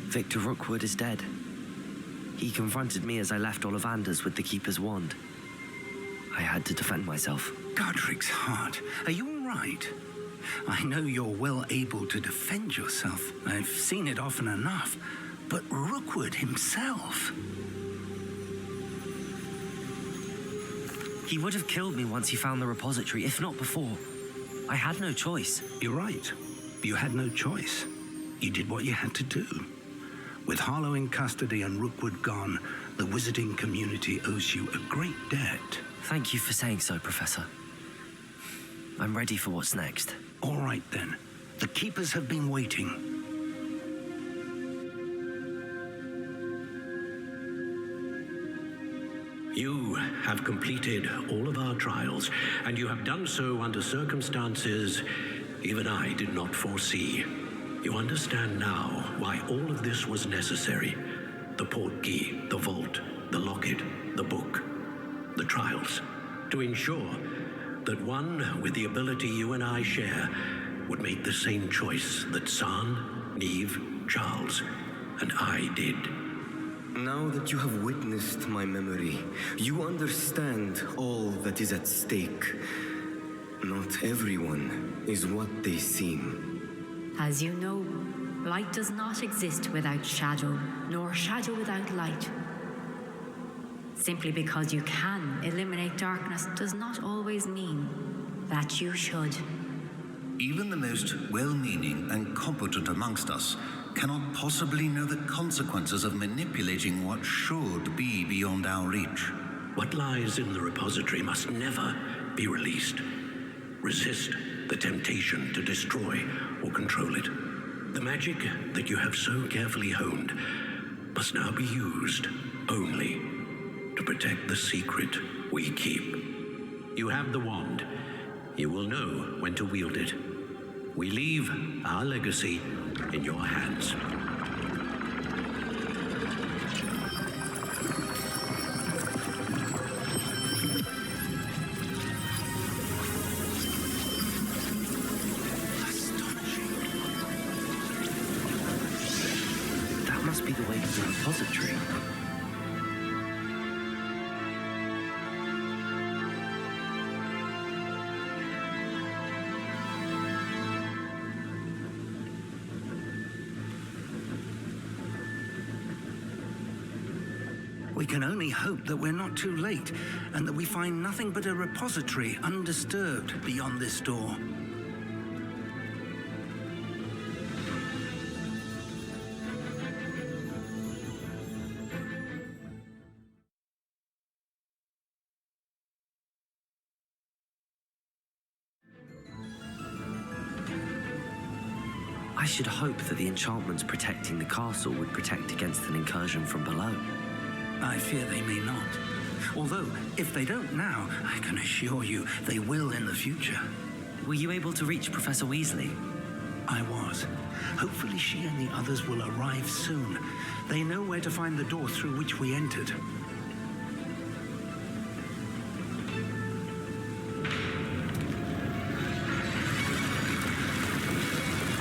Victor Rookwood is dead. He confronted me as I left Ollivander's with the Keeper's wand. I had to defend myself. Godric's heart, are you all right? I know you're well able to defend yourself. I've seen it often enough. But Rookwood himself... He would have killed me once he found the repository, if not before. I had no choice. You're right. You had no choice. You did what you had to do. With Harlow in custody and Rookwood gone, the wizarding community owes you a great debt. Thank you for saying so, Professor. I'm ready for what's next. All right, then. The Keepers have been waiting. You have completed all of our trials, and you have done so under circumstances even I did not foresee. You understand now why all of this was necessary. The portkey, the vault, the locket, the book, the trials. To ensure that one with the ability you and I share would make the same choice that San, Neve, Charles, and I did. Now that you have witnessed my memory, you understand all that is at stake. Not everyone is what they seem. As you know, light does not exist without shadow, nor shadow without light. Simply because you can eliminate darkness does not always mean that you should. Even the most well-meaning and competent amongst us cannot possibly know the consequences of manipulating what should be beyond our reach. What lies in the repository must never be released. Resist the temptation to destroy or control it. The magic that you have so carefully honed must now be used only to protect the secret we keep. You have the wand. You will know when to wield it. We leave our legacy in your hands. That must be the way to the repository. We can only hope that we're not too late, and that we find nothing but a repository undisturbed beyond this door. I should hope that the enchantments protecting the castle would protect against an incursion from below. I fear they may not. Although, if they don't now, I can assure you they will in the future. Were you able to reach Professor Weasley? I was. Hopefully she and the others will arrive soon. They know where to find the door through which we entered.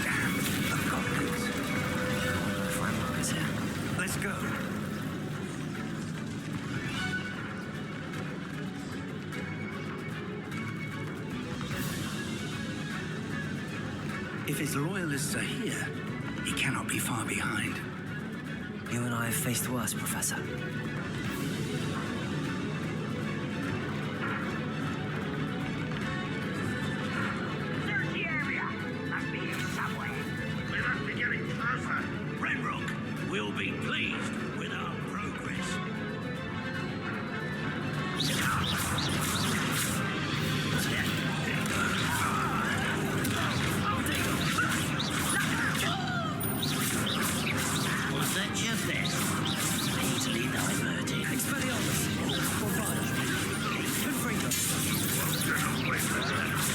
Damn, the goblins. Frank is here. Let's go. If his loyalists are here, he cannot be far behind. You and I have faced worse, Professor. Search the area! Must be here somewhere. We must be getting closer. Renrock will be pleased with our progress. Was that just this? Easily diverted. Expelliarmus! Bombard! Confringo! More of those!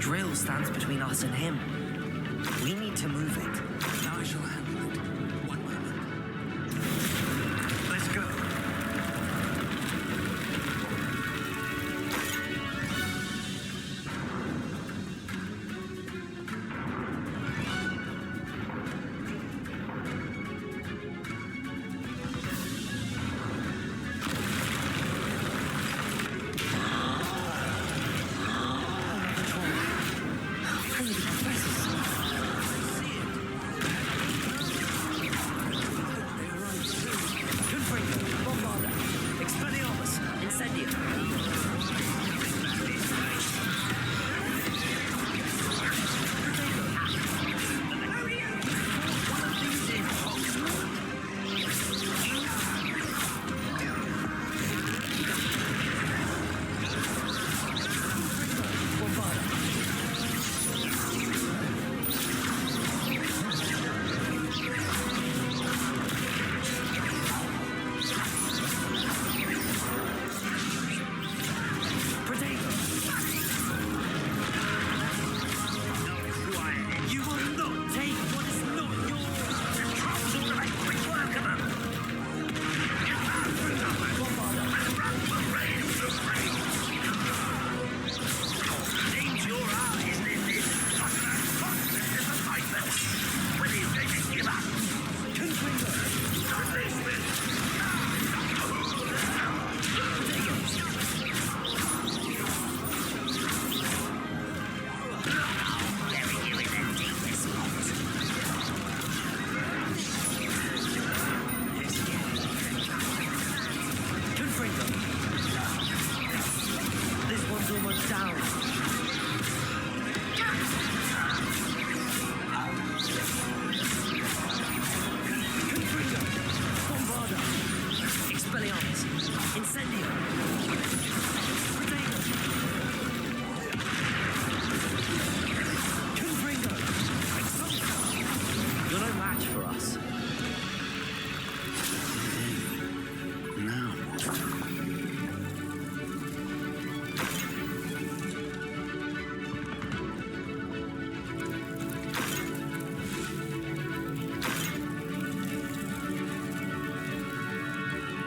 drill stands between us and him. We need to move it. Now I shall handle it. One moment. Let's go.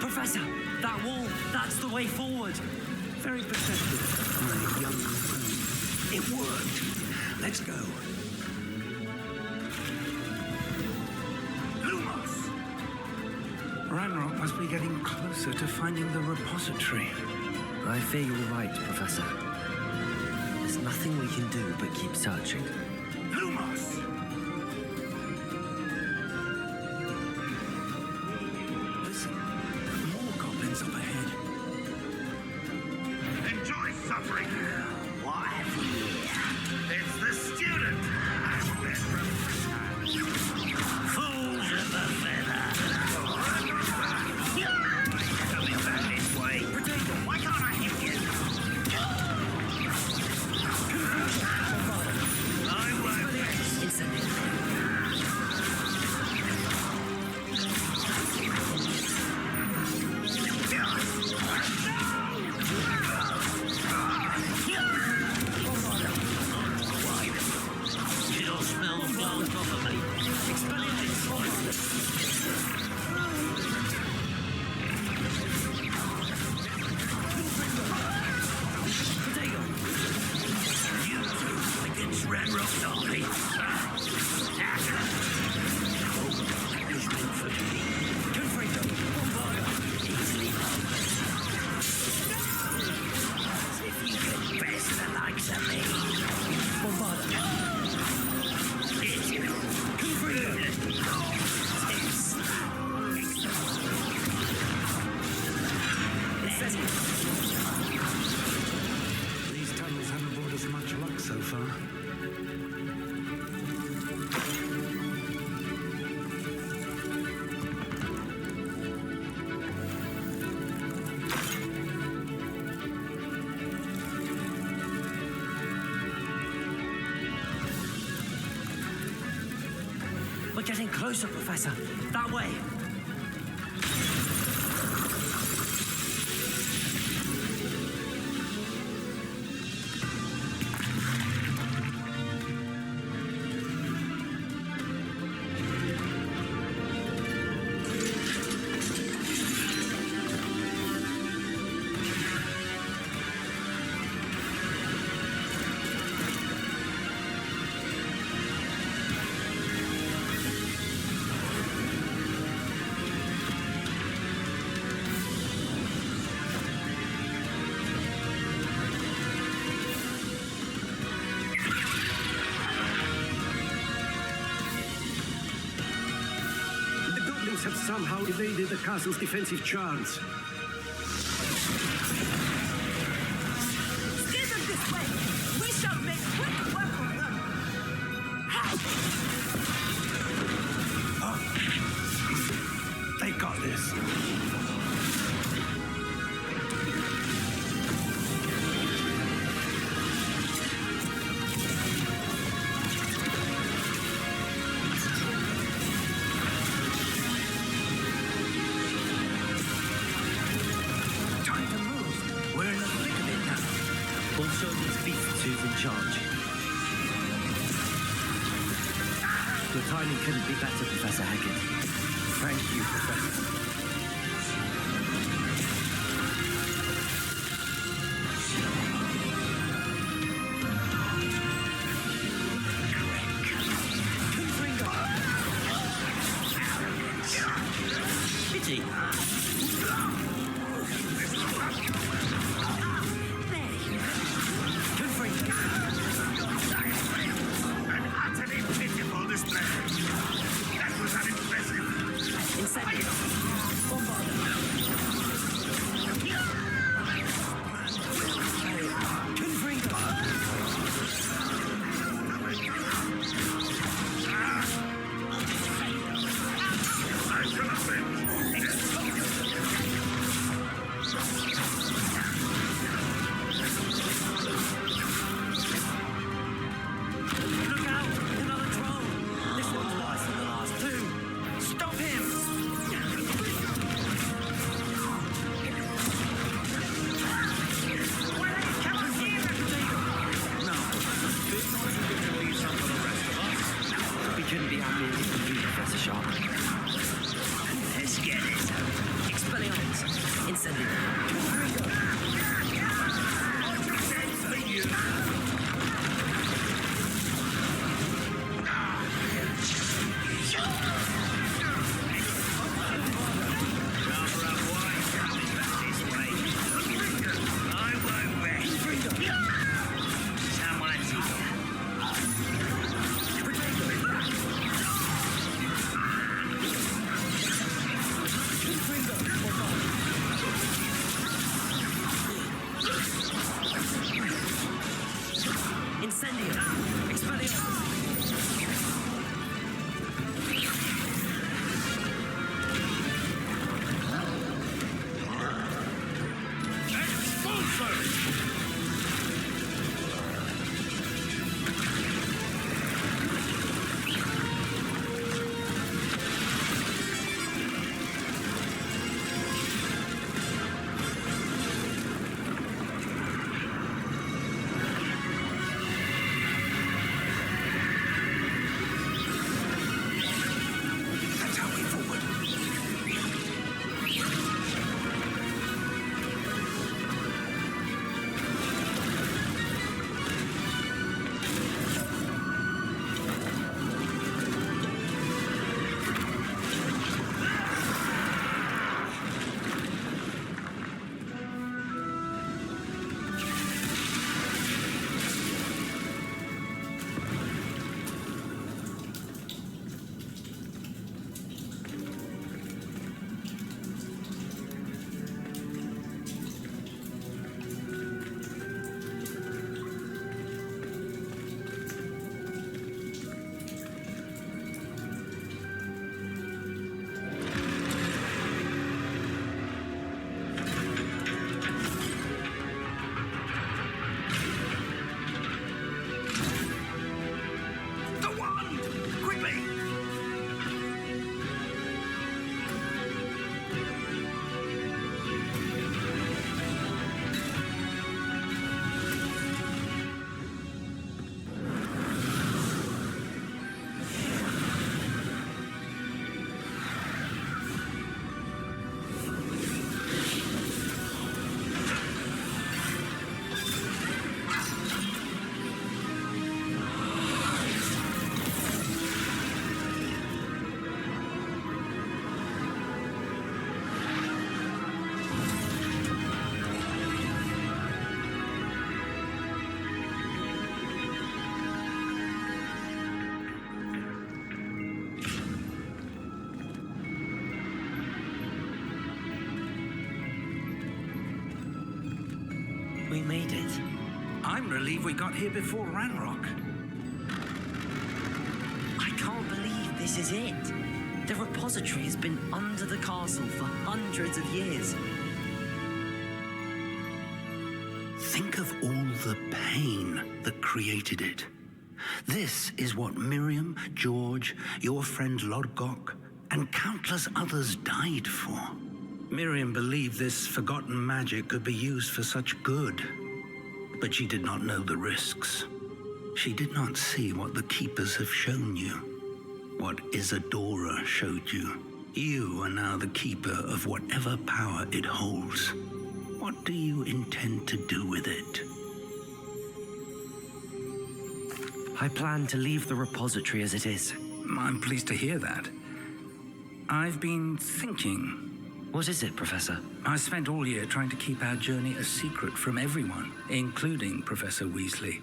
Professor, that wall, that's the way forward. Very perceptive for a young recruit. It worked. Let's go. Lumos! Ranrock must be getting closer to finding the repository. I fear you're right, Professor. There's nothing we can do but keep searching. Lumos! Listen, more goblins up ahead. Enjoy suffering. What have we here? It's the student. Fools of the feather. Coming back this way. Potato, why can't I hit you? I won't. It'll smell blown off of me. You two against Ranrock Derby. Punishment for me. Confringo, Bombarda, easily as if you could best the likes of me. Bombarda. It's you. Confringo. These tunnels haven't brought us much luck so far. We're getting closer, Professor. That way. somehow evaded the castle's defensive charms. Steer them this way! We shall make quick work of them! They got this. Time to move. We're in the thick of it now. All show these beasts who's in charge. Your timing couldn't be better, Professor Hackett. Thank you, Professor. Pity. An utterly pitiful display. That was unimpressive. Incendio. Bombarda. Confringo. I shall offend. Look out! Another troll! This one's worse than the last two! Stop him! No. We couldn't be happier to complete Professor Sharp. Let's get it! Expelliarmus! Incendio! Incendio! Expelliarmus! I'm relieved we got here before Ranrock. I can't believe this is it. The repository has been under the castle for hundreds of years. Think of all the pain that created it. This is what Miriam, George, your friend Lodgok, and countless others died for. Miriam believed this forgotten magic could be used for such good, but she did not know the risks. She did not see what the Keepers have shown you, what Isadora showed you. You are now the Keeper of whatever power it holds. What do you intend to do with it? I plan to leave the repository as it is. I'm pleased to hear that. I've been thinking. What is it, Professor? I spent all year trying to keep our journey a secret from everyone, including Professor Weasley.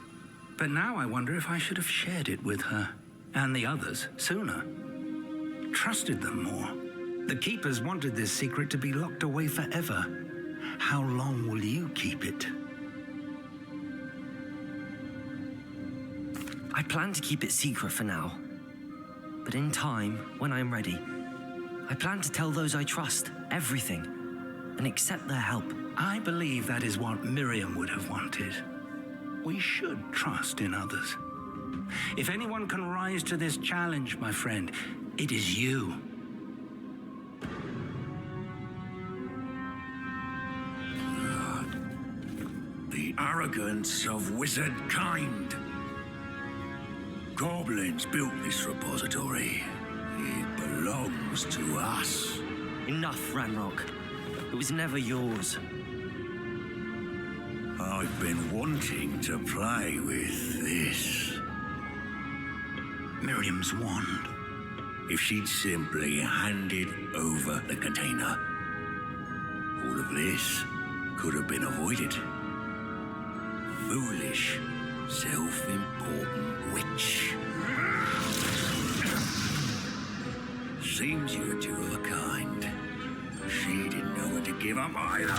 But now I wonder if I should have shared it with her, and the others, sooner. Trusted them more. The Keepers wanted this secret to be locked away forever. How long will you keep it? I plan to keep it secret for now. But in time, when I'm ready, I plan to tell those I trust everything and accept their help. I believe that is what Miriam would have wanted. We should trust in others. If anyone can rise to this challenge, my friend, it is you. The arrogance of wizard kind. Goblins built this repository. It belongs to us. Enough, Ranrock. It was never yours. I've been wanting to play with this. Miriam's wand. If she'd simply handed over the container, all of this could have been avoided. Foolish, self-important witch. Seems you were two of a kind. She didn't know when to give up either.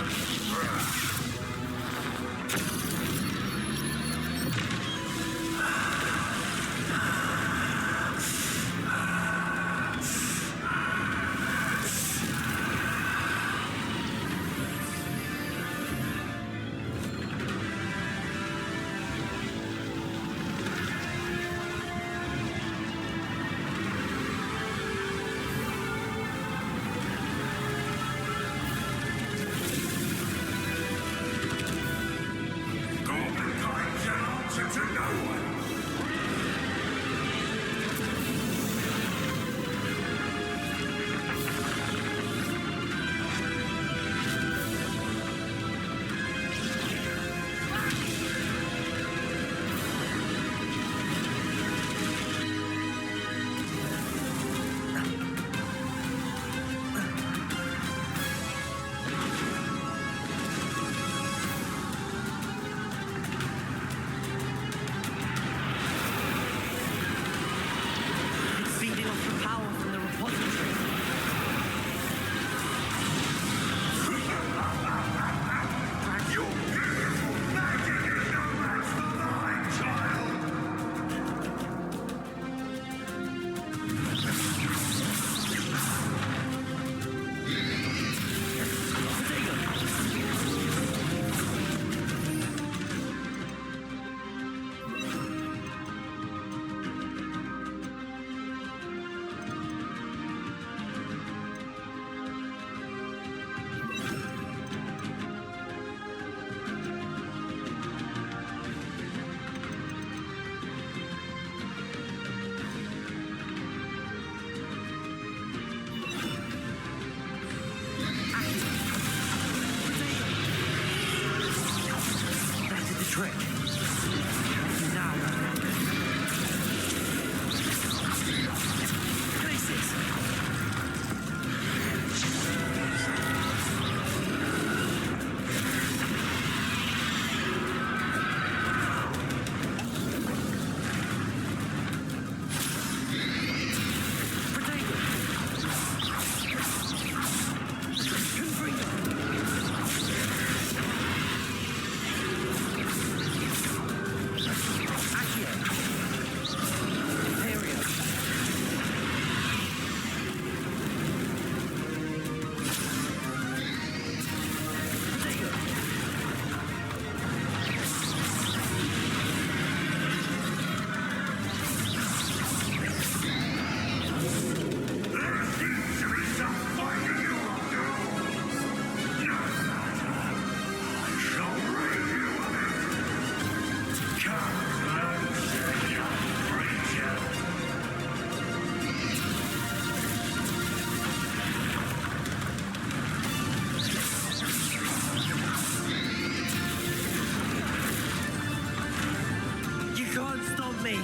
can't stop me!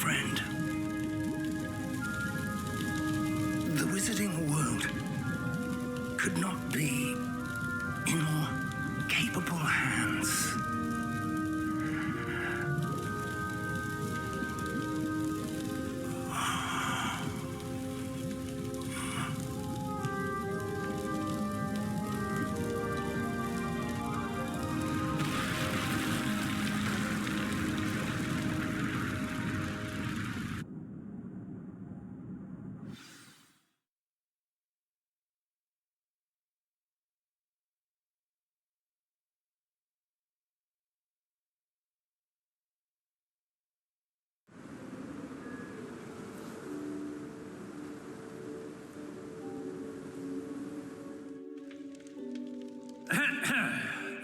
friend. The wizarding world could not be in more capable hands.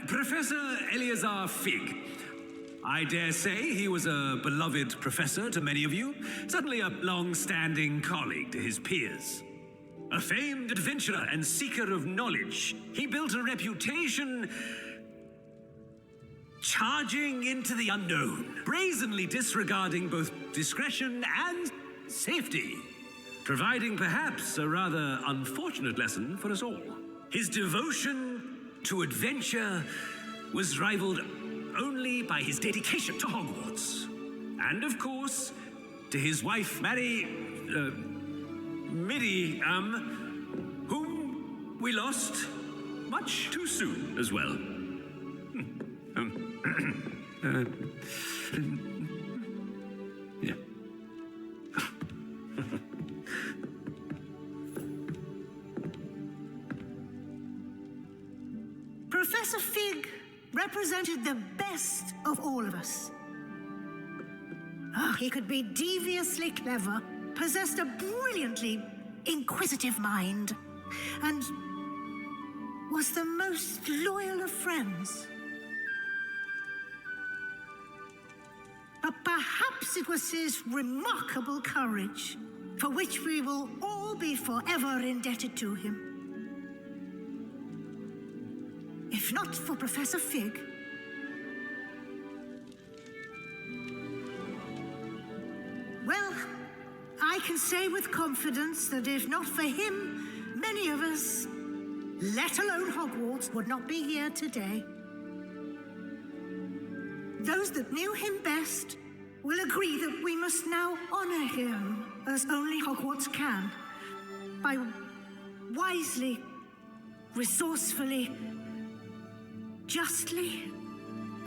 Professor Eleazar Fig. I dare say he was a beloved professor to many of you, certainly a long-standing colleague to his peers. A famed adventurer and seeker of knowledge, he built a reputation charging into the unknown, brazenly disregarding both discretion and safety, providing perhaps a rather unfortunate lesson for us all. His devotion to adventure was rivaled only by his dedication to Hogwarts. And of course, to his wife, Middy, whom we lost much too soon as well. Yeah. Professor Fig represented the best of all of us. Oh, he could be deviously clever, possessed a brilliantly inquisitive mind, and was the most loyal of friends. But perhaps it was his remarkable courage, for which we will all be forever indebted to him. If not for Professor Fig, well, I can say with confidence that if not for him, many of us, let alone Hogwarts, would not be here today. Those that knew him best will agree that we must now honor him as only Hogwarts can, by wisely, resourcefully, justly,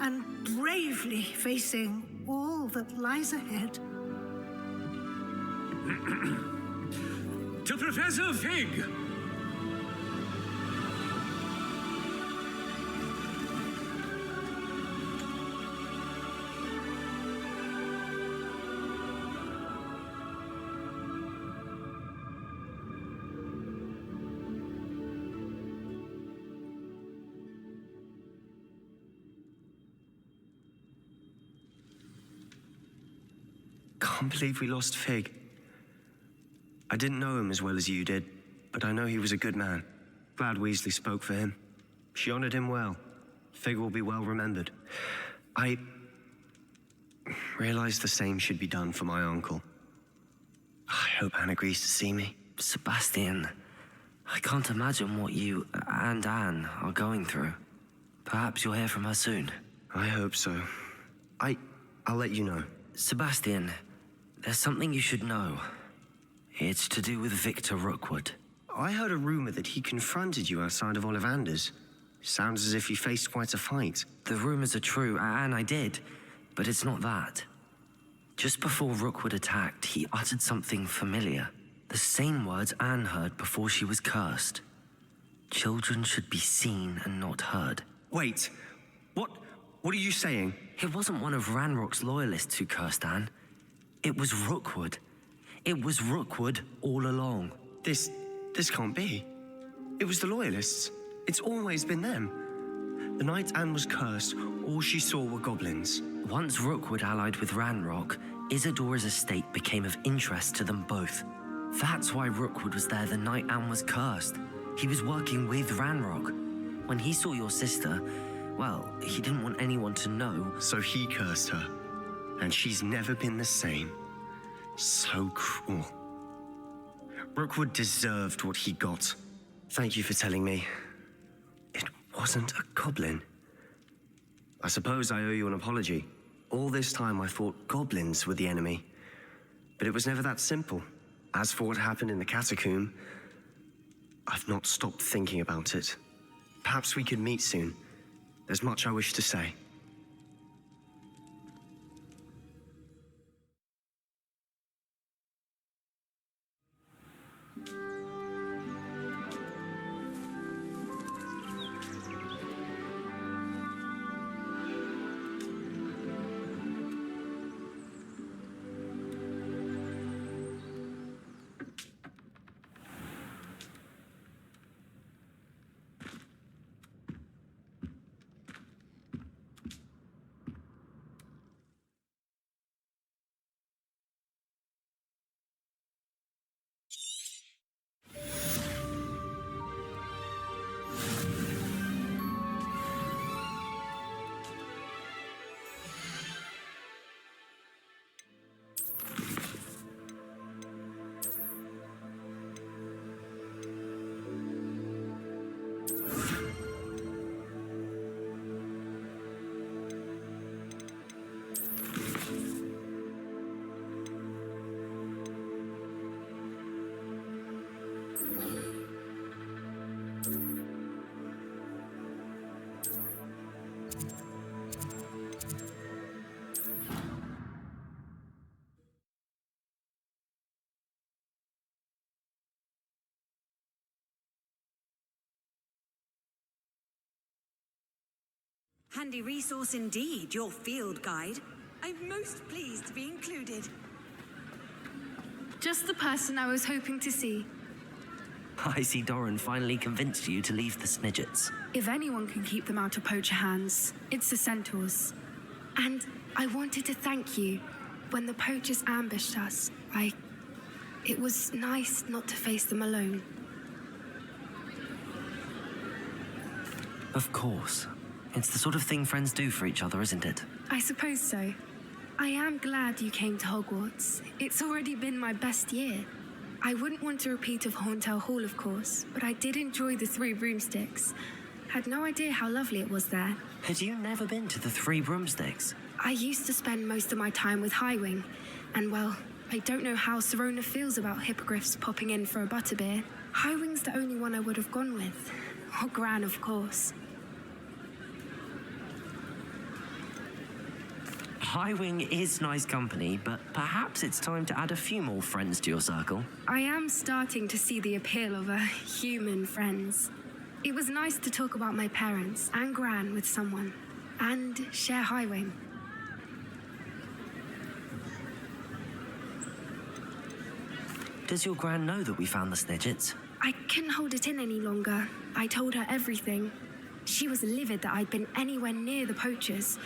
and bravely facing all that lies ahead. To Professor Fig! Can't believe we lost Fig. I didn't know him as well as you did, but I know he was a good man. Glad Weasley spoke for him. She honored him well. Fig will be well remembered. I realized the same should be done for my uncle. I hope Anne agrees to see me. Sebastian, I can't imagine what you and Anne are going through. Perhaps you'll hear from her soon. I hope so. I'll let you know. Sebastian, there's something you should know. It's to do with Victor Rookwood. I heard a rumor that he confronted you outside of Ollivander's. Sounds as if you faced quite a fight. The rumors are true, and I did, but it's not that. Just before Rookwood attacked, he uttered something familiar. The same words Anne heard before she was cursed. Children should be seen and not heard. Wait, what are you saying? It wasn't one of Ranrock's loyalists who cursed Anne. It was Rookwood. It was Rookwood all along. This can't be. It was the loyalists. It's always been them. The night Anne was cursed, all she saw were goblins. Once Rookwood allied with Ranrock, Isadora's estate became of interest to them both. That's why Rookwood was there the night Anne was cursed. He was working with Ranrock. When he saw your sister, well, he didn't want anyone to know. So he cursed her. And she's never been the same. So cruel. Rookwood deserved what he got. Thank you for telling me. It wasn't a goblin. I suppose I owe you an apology. All this time I thought goblins were the enemy. But it was never that simple. As for what happened in the catacomb, I've not stopped thinking about it. Perhaps we could meet soon. There's much I wish to say. Handy resource indeed, your field guide. I'm most pleased to be included. Just the person I was hoping to see. I see Doran finally convinced you to leave the Snidgets. If anyone can keep them out of poacher hands, it's the centaurs. And I wanted to thank you. When the poachers ambushed us, it was nice not to face them alone. Of course. It's the sort of thing friends do for each other, isn't it? I suppose so. I am glad you came to Hogwarts. It's already been my best year. I wouldn't want a repeat of Hauntel Hall, of course, but I did enjoy the Three Broomsticks. Had no idea how lovely it was there. Had you never been to the Three Broomsticks? I used to spend most of my time with Highwing, and well, I don't know how Serona feels about hippogriffs popping in for a butterbeer. Highwing's the only one I would have gone with. Or Gran, of course. Highwing is nice company, but perhaps it's time to add a few more friends to your circle. I am starting to see the appeal of human friends. It was nice to talk about my parents and Gran with someone, and share Highwing. Does your Gran know that we found the Snidgets? I couldn't hold it in any longer. I told her everything. She was livid that I'd been anywhere near the poachers,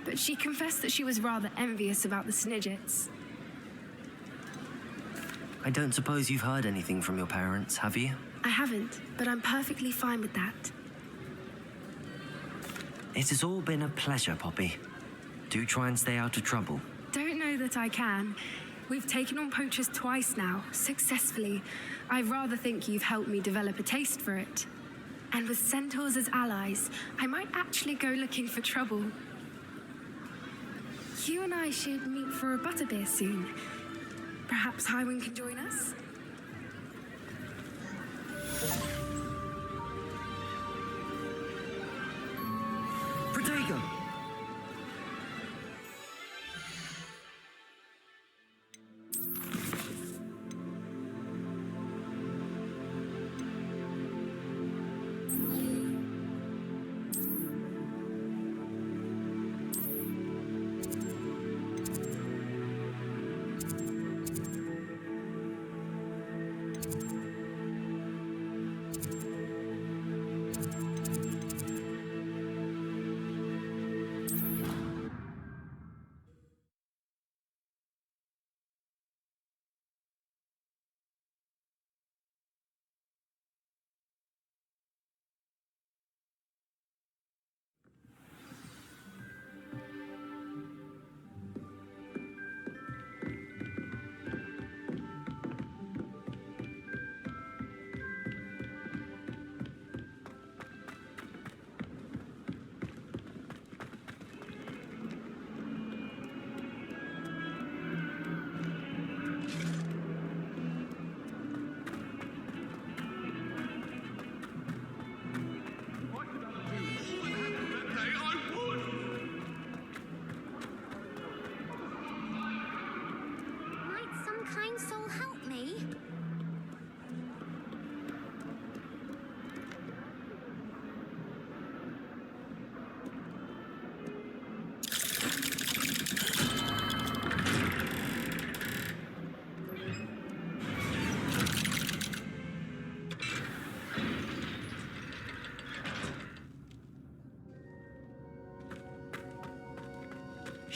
but she confessed that she was rather envious about the Snidgets. I don't suppose you've heard anything from your parents, have you? I haven't, but I'm perfectly fine with that. It has all been a pleasure, Poppy. Do try and stay out of trouble. Don't know that I can. We've taken on poachers twice now, successfully. I rather think you've helped me develop a taste for it. And with centaurs as allies, I might actually go looking for trouble. You and I should meet for a butterbeer soon. Perhaps Highwing can join us? Protego!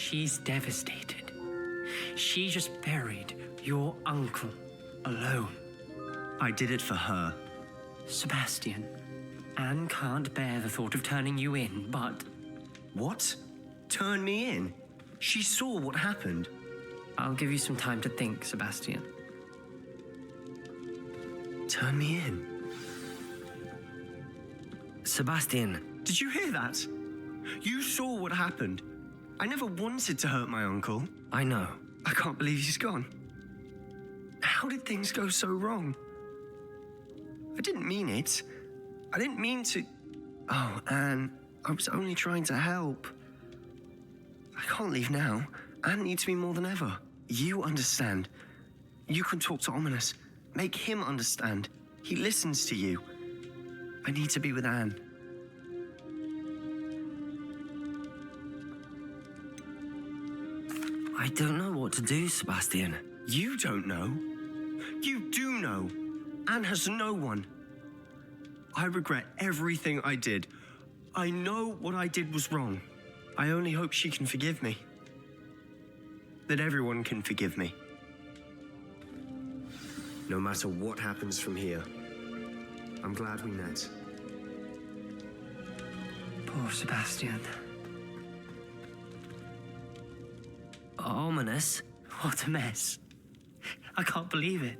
She's devastated. She just buried your uncle alone. I did it for her. Sebastian, Anne can't bear the thought of turning you in, but... What? Turn me in? She saw what happened. I'll give you some time to think, Sebastian. Turn me in? Sebastian. Did you hear that? You saw what happened. I never wanted to hurt my uncle. I know. I can't believe he's gone. How did things go so wrong? I didn't mean it. I didn't mean to... Oh, Anne, I was only trying to help. I can't leave now. Anne needs me more than ever. You understand. You can talk to Ominous. Make him understand. He listens to you. I need to be with Anne. I don't know what to do, Sebastian. You don't know. You do know. Anne has no one. I regret everything I did. I know what I did was wrong. I only hope she can forgive me. That everyone can forgive me. No matter what happens from here, I'm glad we met. Poor Sebastian. Ominous? What a mess. I can't believe it.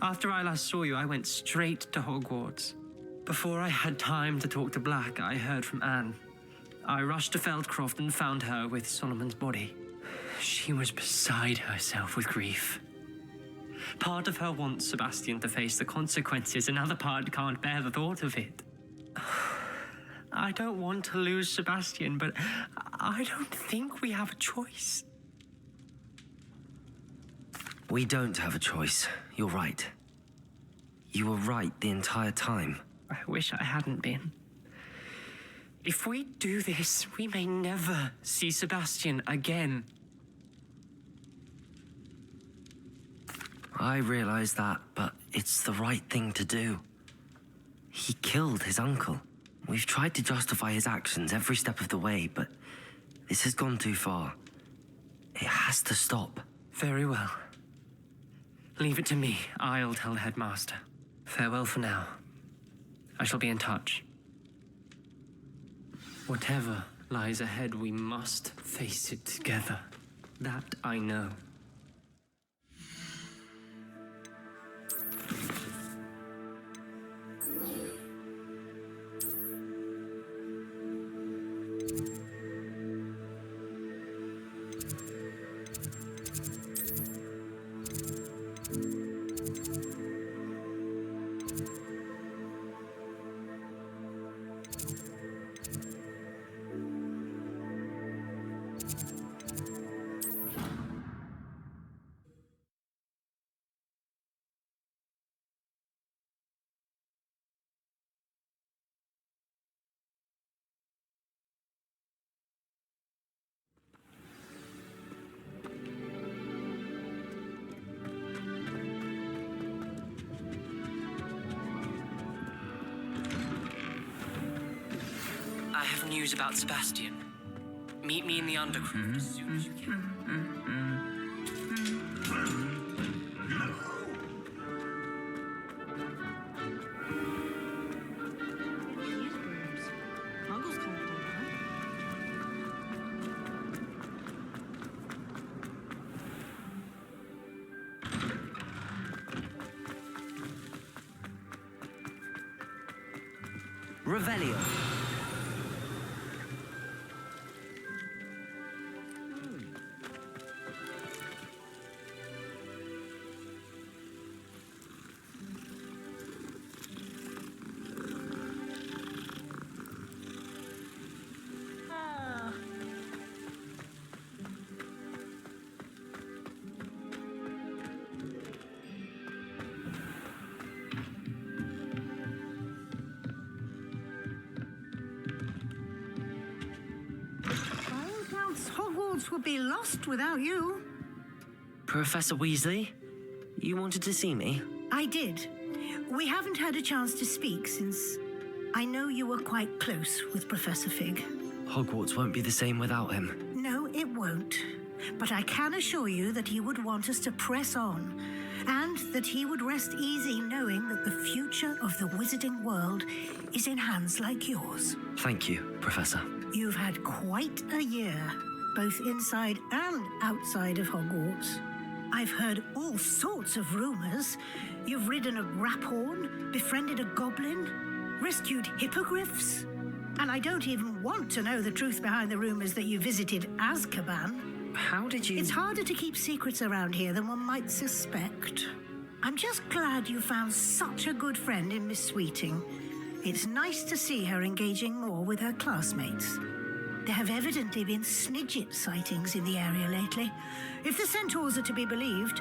After I last saw you, I went straight to Hogwarts. Before I had time to talk to Black, I heard from Anne. I rushed to Feldcroft and found her with Solomon's body. She was beside herself with grief. Part of her wants Sebastian to face the consequences, another part can't bear the thought of it. I don't want to lose Sebastian, but I don't think we have a choice. We don't have a choice. You're right. You were right the entire time. I wish I hadn't been. If we do this, we may never see Sebastian again. I realize that, but it's the right thing to do. He killed his uncle. We've tried to justify his actions every step of the way, but this has gone too far. It has to stop. Very well. Leave it to me. I'll tell the headmaster. Farewell for now. I shall be in touch. Whatever lies ahead, we must face it together. That I know. I have news about Sebastian. Meet me in the Undercroft as soon as you can. Revelio. Hogwarts would be lost without you. Professor Weasley, you wanted to see me? I did. We haven't had a chance to speak since I know you were quite close with Professor Fig. Hogwarts won't be the same without him. No, it won't. But I can assure you that he would want us to press on, and that he would rest easy knowing that the future of the wizarding world is in hands like yours. Thank you, Professor. You've had quite a year, both inside and outside of Hogwarts. I've heard all sorts of rumors. You've ridden a graphorn, befriended a goblin, rescued hippogriffs. And I don't even want to know the truth behind the rumors that you visited Azkaban. How did you... It's harder to keep secrets around here than one might suspect. I'm just glad you found such a good friend in Miss Sweeting. It's nice to see her engaging more with her classmates. There have evidently been Snidget sightings in the area lately. If the centaurs are to be believed,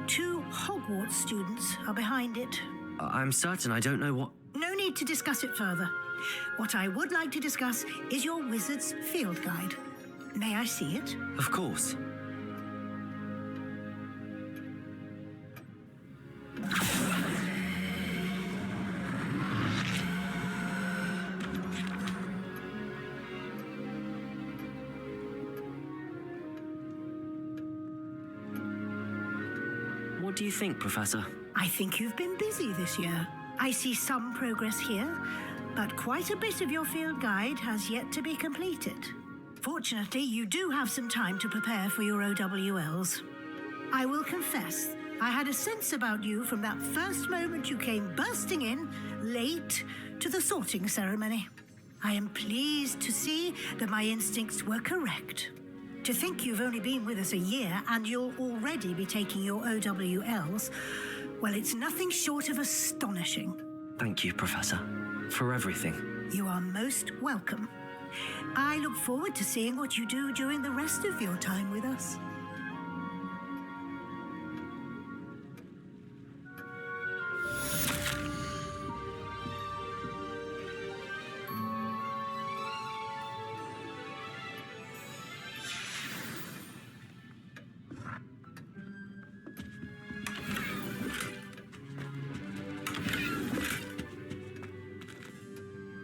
2 Hogwarts students are behind it. I'm certain I don't know what... No need to discuss it further. What I would like to discuss is your wizard's field guide. May I see it? Of course. What do you think, Professor? I think you've been busy this year. I see some progress here, but quite a bit of your field guide has yet to be completed. Fortunately, you do have some time to prepare for your OWLs. I will confess, I had a sense about you from that first moment you came bursting in, late, to the sorting ceremony. I am pleased to see that my instincts were correct. To think you've only been with us a year and you'll already be taking your OWLs, well, it's nothing short of astonishing. Thank you, Professor, for everything. You are most welcome. I look forward to seeing what you do during the rest of your time with us.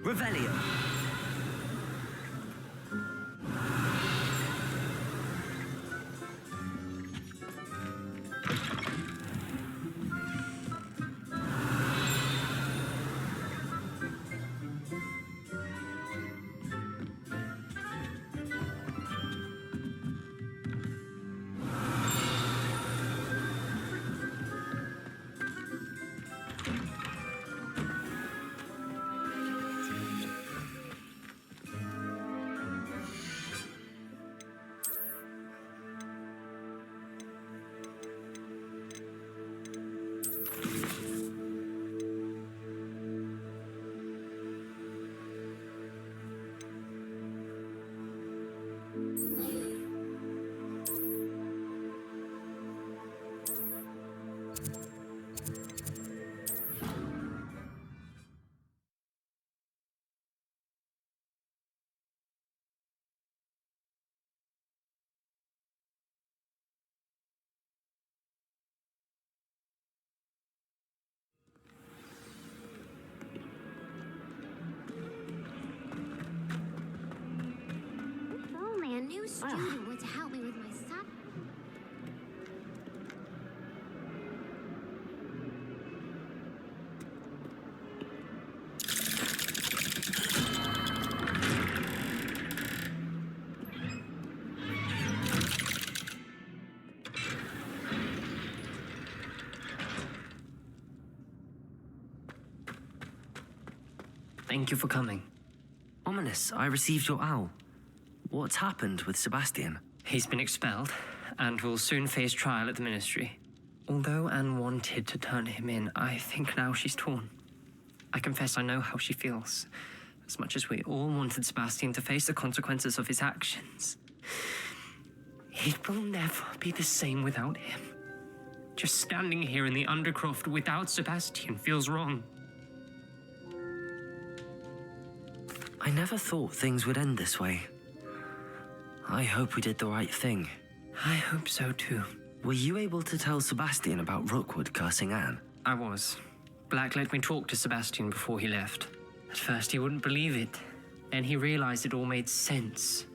Revelio. A new student would help me with my sub. Thank you for coming. Ominous, I received your owl. What's happened with Sebastian? He's been expelled and will soon face trial at the Ministry. Although Anne wanted to turn him in, I think now she's torn. I confess I know how she feels. As much as we all wanted Sebastian to face the consequences of his actions. It will never be the same without him. Just standing here in the Undercroft without Sebastian feels wrong. I never thought things would end this way. I hope we did the right thing. I hope so too. Were you able to tell Sebastian about Rookwood cursing Anne? I was. Black let me talk to Sebastian before he left. At first he wouldn't believe it. Then he realized it all made sense.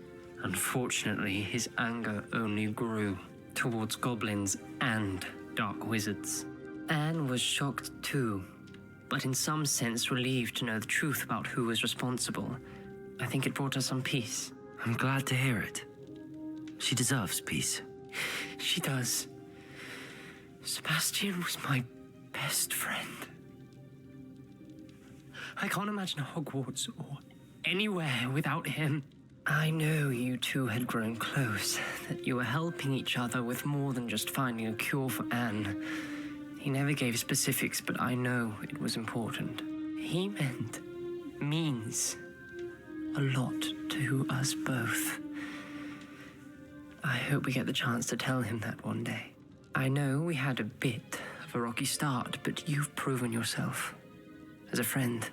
Unfortunately, his anger only grew towards goblins and dark wizards. Anne was shocked too, but in some sense relieved to know the truth about who was responsible. I think it brought her some peace. I'm glad to hear it. She deserves peace. She does. Sebastian was my best friend. I can't imagine Hogwarts or anywhere without him. I know you two had grown close, that you were helping each other with more than just finding a cure for Anne. He never gave specifics, but I know it was important. He means a lot to us both. I hope we get the chance to tell him that one day. I know we had a bit of a rocky start, but you've proven yourself as a friend.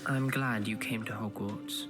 I'm glad you came to Hogwarts.